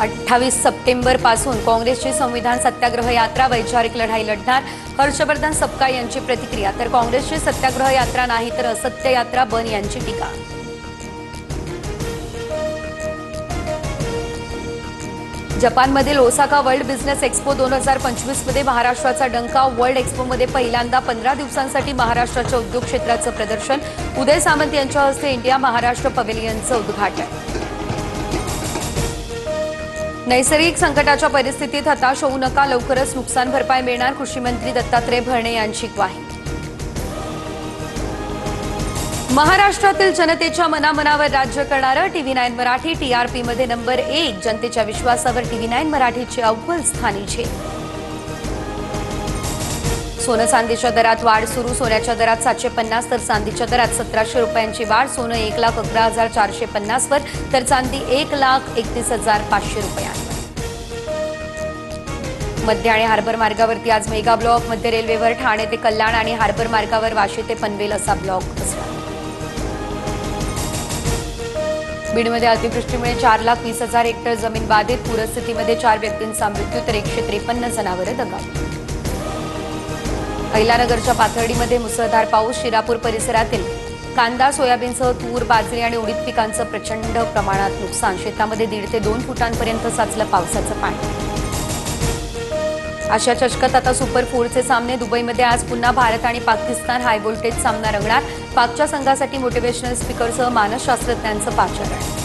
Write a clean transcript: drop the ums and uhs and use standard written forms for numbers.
28 September पासून काँग्रेसची संविधान सत्याग्रह यात्रा वैचारिक लढाई लढणार। हर्षवर्धन सपकाळ यांची प्रतिक्रिया। तर काँग्रेसची सत्याग्रह यात्रा नाही तर असत्य यात्रा बन यांची टीका। जपानमधील ओसाका वर्ल्ड बिझनेस एक्स्पो 2025 मध्ये महाराष्ट्राचा डंका। वर्ल्ड एक्स्पोमध्ये पहिल्यांदा 15 दिवसांसाठी महाराष्ट्राच्या उद्योग क्षेत्राचं प्रदर्शन। उदय सामंत यांच्या हस्ते इंडिया महाराष्ट्र पवेलियनचं उद्घाटन। नैसर्गिक संकटाच्या परिस्थितीत हताश होऊ नका, लवकरच नुकसान भरपाई मिळणार। कृषी मंत्री दत्तात्रय भरणे यांची ग्वाही। महाराष्ट्रातील जनतेच्या मनामनावर राज्य करणारं TV9 मराठी TRP मध्ये नंबर 1। जनतेच्या विश्वासावर TV9 मराठीची अव्वल स्थानी झेप। सोनं चांदीच्या दरात वाढ सुरू। सोन्याच्या दरात 750 तर चांदीच्या दरात 1700 रुपयांची वाढ। सोनं 1,11,450 वर तर चांदी 1,31,500 रुपयांवर। मध्य आणि हार्बर मार्गावरती आज मेगा ब्लॉक। मध्य रेल्वेवर ठाणे ते कल्याण आणि हार्बर मार्गावर वाशी ते पनवेल असा ब्लॉक असणार। बीडमध्ये अतिवृष्टीमुळे 4,20,000 हेक्टर जमीन बाधित। पूरस्थितीमध्ये 4 व्यक्तींचा मृत्यू तर 153 जनावरे दगावली। अहिल्यानगरच्या पाथर्डीमध्ये मुसळधार पाऊस। शिरापूर परिसरातील कांदा, सोयाबीनसह तूर, बाजरी आणि उडीद पिकांचं प्रचंड प्रमाणात नुकसान। शेतामध्ये 1.5 ते 2 फुटांपर्यंत साचलं पावसाचं पाणी। आशिया चषकात आता सुपर 4चे सामने। दुबईमध्ये आज पुन्हा भारत आणि पाकिस्तान हाय व्होल्टेज सामना रंगणार। पाकच्या संघासाठी मोटिवेशनल स्पीकरसह मानसशास्त्रज्ञांचं पाचारण।